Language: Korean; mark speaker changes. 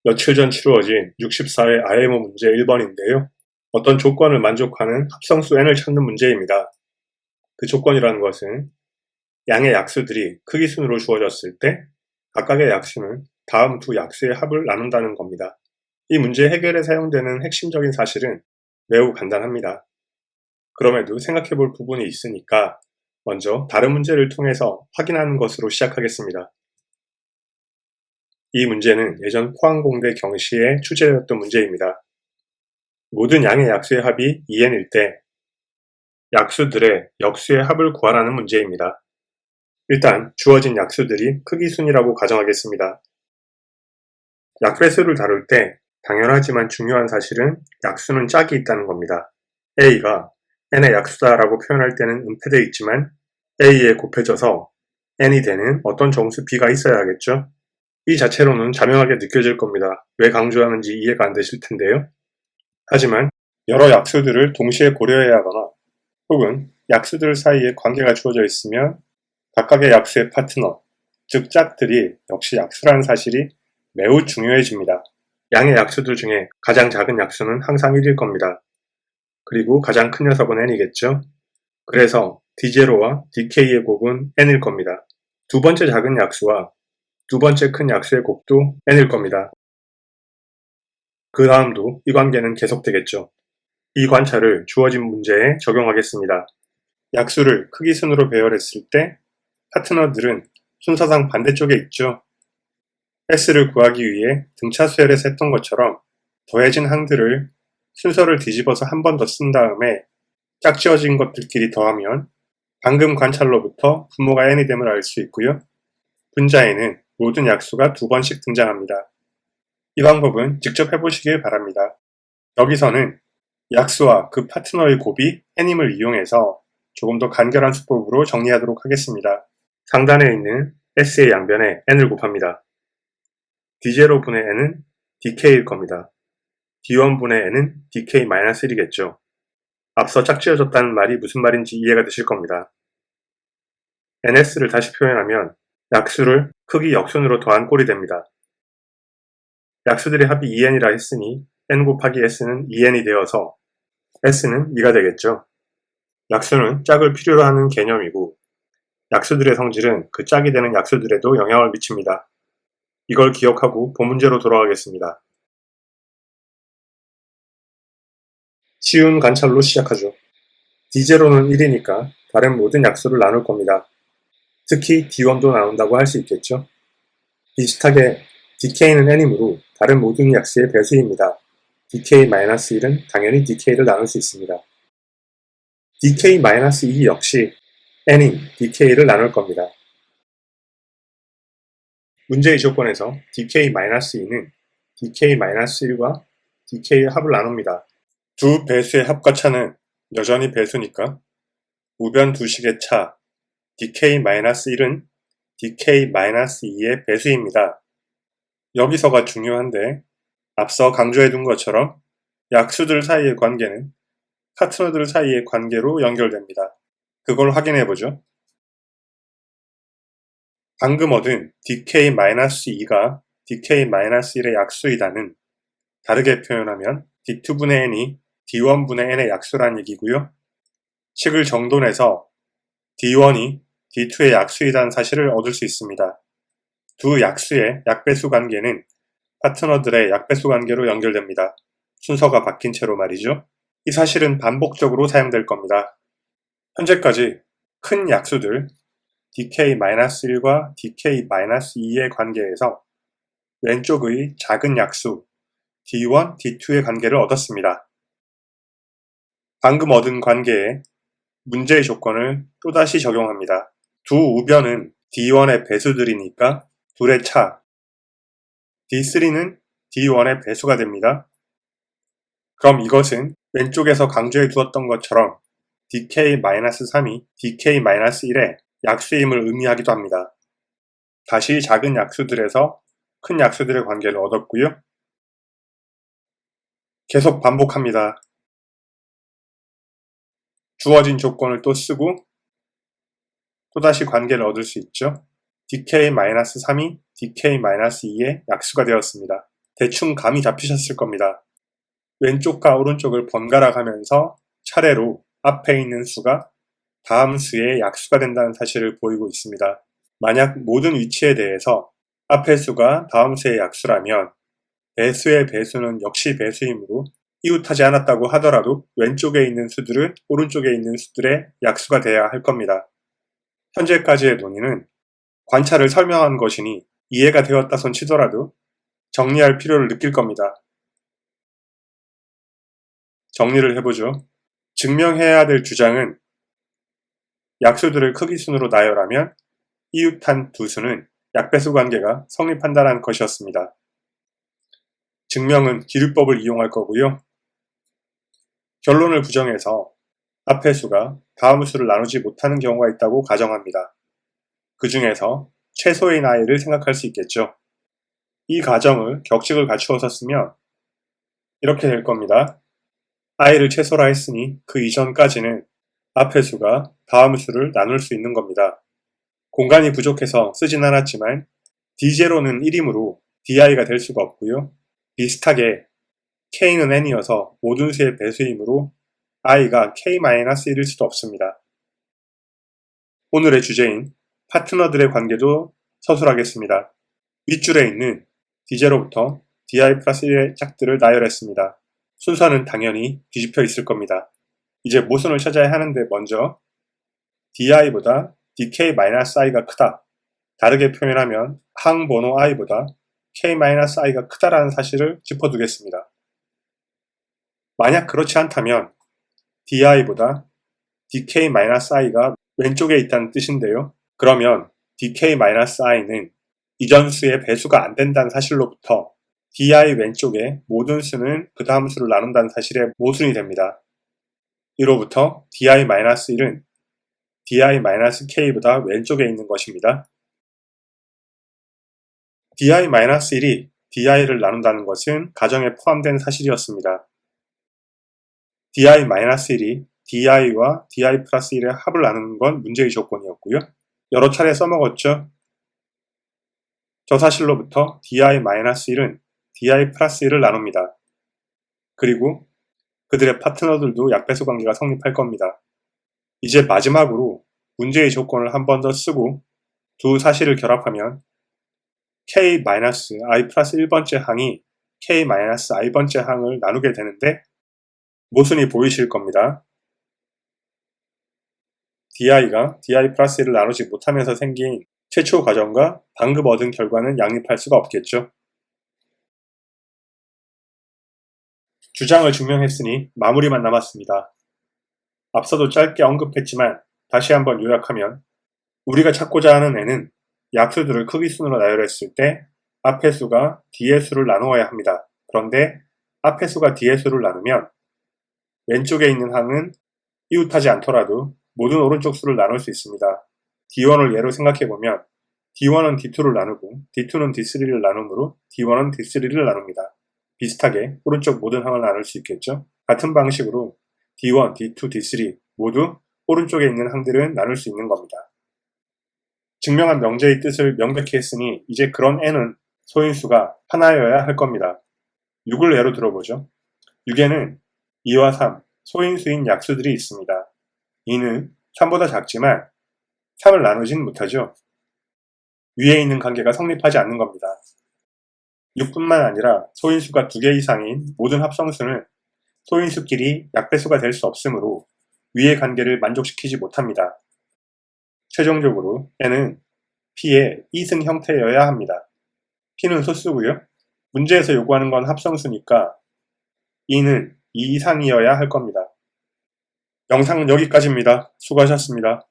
Speaker 1: 며칠 전 치루어진 64회 IMO 문제 1번인데요. 어떤 조건을 만족하는 합성수 n을 찾는 문제입니다. 그 조건이라는 것은 양의 약수들이 크기순으로 주어졌을 때 각각의 약수는 다음 두 약수의 합을 나눈다는 겁니다. 이 문제 해결에 사용되는 핵심적인 사실은 매우 간단합니다. 그럼에도 생각해볼 부분이 있으니까 먼저 다른 문제를 통해서 확인하는 것으로 시작하겠습니다. 이 문제는 예전 포항공대 경시에 출제되었던 문제입니다. 모든 양의 약수의 합이 2n일 때 약수들의 역수의 합을 구하라는 문제입니다. 일단 주어진 약수들이 크기순이라고 가정하겠습니다. 약배수를 다룰 때 당연하지만 중요한 사실은 약수는 짝이 있다는 겁니다. A가 n의 약수다라고 표현할 때는 은폐되어 있지만 A에 곱해져서 n이 되는 어떤 정수 B가 있어야 하겠죠? 이 자체로는 자명하게 느껴질 겁니다. 왜 강조하는지 이해가 안 되실 텐데요. 하지만 여러 약수들을 동시에 고려해야 하거나 혹은 약수들 사이에 관계가 주어져 있으면 각각의 약수의 파트너, 즉 짝들이 역시 약수라는 사실이 매우 중요해집니다. 양의 약수들 중에 가장 작은 약수는 항상 1일 겁니다. 그리고 가장 큰 녀석은 n이겠죠. 그래서 d0와 dk의 곱은 n일 겁니다. 두 번째 작은 약수와 두 번째 큰 약수의 곱도 n일 겁니다. 그 다음도 이 관계는 계속되겠죠. 이 관찰을 주어진 문제에 적용하겠습니다. 약수를 크기순으로 배열했을 때 파트너들은 순서상 반대쪽에 있죠. S를 구하기 위해 등차 수열에서 했던 것처럼 더해진 항들을 순서를 뒤집어서 한 번 더 쓴 다음에 짝지어진 것들끼리 더하면 방금 관찰로부터 분모가 n이 됨을 알 수 있고요. 분자에는 모든 약수가 두 번씩 등장합니다. 이 방법은 직접 해보시길 바랍니다. 여기서는 약수와 그 파트너의 곱이 n임을 이용해서 조금 더 간결한 수법으로 정리하도록 하겠습니다. 상단에 있는 S의 양변에 n을 곱합니다. D0분의 n은 dk일 겁니다. D1분의 n은 dk-1이겠죠. 앞서 짝지어졌다는 말이 무슨 말인지 이해가 되실 겁니다. ns를 다시 표현하면 약수를 크기 역순으로 더한 꼴이 됩니다. 약수들의 합이 2n이라 했으니 n 곱하기 s는 2n이 되어서 s는 2가 되겠죠. 약수는 짝을 필요로 하는 개념이고 약수들의 성질은 그 짝이 되는 약수들에도 영향을 미칩니다. 이걸 기억하고 본 문제로 돌아가겠습니다. 쉬운 관찰로 시작하죠. D0는 1이니까 다른 모든 약수를 나눌 겁니다. 특히 D1도 나눈다고 할 수 있겠죠. 비슷하게 dk는 n이므로 다른 모든 약수의 배수입니다. dk-1은 당연히 dk를 나눌 수 있습니다. dk-2 역시 n인 dk를 나눌 겁니다. 문제의 조건에서 dk-2는 dk-1과 dk의 합을 나눕니다. 두 배수의 합과 차는 여전히 배수니까 우변 두 식의 차 dk-1은 dk-2의 배수입니다. 여기서가 중요한데 앞서 강조해둔 것처럼 약수들 사이의 관계는 파트너들 사이의 관계로 연결됩니다. 그걸 확인해보죠. 방금 얻은 dk-2가 dk-1의 약수이다는 다르게 표현하면 d2분의 n이 d1분의 n의 약수란 얘기고요. 식을 정돈해서 d1이 d2의 약수이다는 사실을 얻을 수 있습니다. 두 약수의 약배수 관계는 파트너들의 약배수 관계로 연결됩니다. 순서가 바뀐 채로 말이죠. 이 사실은 반복적으로 사용될 겁니다. 현재까지 큰 약수들 dk-1과 dk-2의 관계에서 왼쪽의 작은 약수 d1, d2의 관계를 얻었습니다. 방금 얻은 관계에 문제의 조건을 또다시 적용합니다. 두 우변은 d1의 배수들이니까 둘의 차 d3는 d1의 배수가 됩니다. 그럼 이것은 왼쪽에서 강조해 두었던 것처럼 dk-3이 dk-1의 약수임을 의미하기도 합니다. 다시 작은 약수들에서 큰 약수들의 관계를 얻었고요. 계속 반복합니다. 주어진 조건을 또 쓰고 또다시 관계를 얻을 수 있죠. dk-3이 dk-2의 약수가 되었습니다. 대충 감이 잡히셨을 겁니다. 왼쪽과 오른쪽을 번갈아 가면서 차례로 앞에 있는 수가 다음 수의 약수가 된다는 사실을 보이고 있습니다. 만약 모든 위치에 대해서 앞의 수가 다음 수의 약수라면 배수의 배수는 역시 배수이므로 이웃하지 않았다고 하더라도 왼쪽에 있는 수들은 오른쪽에 있는 수들의 약수가 돼야 할 겁니다. 현재까지의 논의는 관찰을 설명한 것이니 이해가 되었다 손 치더라도 정리할 필요를 느낄 겁니다. 정리를 해보죠. 증명해야 될 주장은 약수들을 크기 순으로 나열하면 이웃한 두 수는 약배수 관계가 성립한다는 것이었습니다. 증명은 기류법을 이용할 거고요. 결론을 부정해서 앞의 수가 다음 수를 나누지 못하는 경우가 있다고 가정합니다. 그 중에서 최소의 나이를 생각할 수 있겠죠. 이 가정을 격식을 갖추어서 쓰면 이렇게 될 겁니다. i를 최소라 했으니 그 이전까지는 앞의 수가 다음 수를 나눌 수 있는 겁니다. 공간이 부족해서 쓰진 않았지만 d0는 1이므로 di가 될 수가 없고요. 비슷하게 k는 n이어서 모든 수의 배수이므로 i가 k-1일 수도 없습니다. 오늘의 주제인 파트너들의 관계도 서술하겠습니다. 윗줄에 있는 d0부터 di 플러스 1의 짝들을 나열했습니다. 순서는 당연히 뒤집혀 있을 겁니다. 이제 모순을 찾아야 하는데 먼저 di보다 dk-i가 크다. 다르게 표현하면 항번호 i보다 k-i가 크다라는 사실을 짚어두겠습니다. 만약 그렇지 않다면 di보다 dk-i가 왼쪽에 있다는 뜻인데요. 그러면 dk-i는 이전 수의 배수가 안 된다는 사실로부터 di 왼쪽에 모든 수는 그 다음 수를 나눈다는 사실에 모순이 됩니다. 이로부터 di-1은 di-k보다 왼쪽에 있는 것입니다. di-1이 di를 나눈다는 것은 가정에 포함된 사실이었습니다. di-1이 di와 di 플러스 1의 합을 나누는 건 문제의 조건이었고요. 여러 차례 써먹었죠. 저 사실로부터 di-1은 di 플러스 1을 나눕니다. 그리고 그들의 파트너들도 약배수 관계가 성립할 겁니다. 이제 마지막으로 문제의 조건을 한 번 더 쓰고 두 사실을 결합하면 k-i 플러스 1번째 항이 k-i번째 항을 나누게 되는데 모순이 보이실 겁니다. di가 di 플러스 1을 나누지 못하면서 생긴 최초 과정과 방금 얻은 결과는 양립할 수가 없겠죠. 주장을 증명했으니 마무리만 남았습니다. 앞서도 짧게 언급했지만 다시 한번 요약하면 우리가 찾고자 하는 n은 약수들을 크기 순으로 나열했을 때 앞의 수가 뒤의 수를 나누어야 합니다. 그런데 앞의 수가 뒤의 수를 나누면 왼쪽에 있는 항은 이웃하지 않더라도 모든 오른쪽 수를 나눌 수 있습니다. d1을 예로 생각해보면 d1은 d2를 나누고 d2는 d3를 나누므로 d1은 d3를 나눕니다. 비슷하게 오른쪽 모든 항을 나눌 수 있겠죠. 같은 방식으로 d1, d2, d3 모두 오른쪽에 있는 항들은 나눌 수 있는 겁니다. 증명한 명제의 뜻을 명백히 했으니 이제 그런 n은 소인수가 하나여야 할 겁니다. 6을 예로 들어보죠. 6에는 2와 3, 소인수인 약수들이 있습니다. 2는 3보다 작지만 3을 나누진 못하죠. 위에 있는 관계가 성립하지 않는 겁니다. 6뿐만 아니라 소인수가 2개 이상인 모든 합성수는 소인수끼리 약배수가 될 수 없으므로 위의 관계를 만족시키지 못합니다. 최종적으로 n은 p의 이승 형태여야 합니다. p는 소수고요. 문제에서 요구하는 건 합성수니까 2는 2 이상이어야 할 겁니다. 영상은 여기까지입니다. 수고하셨습니다.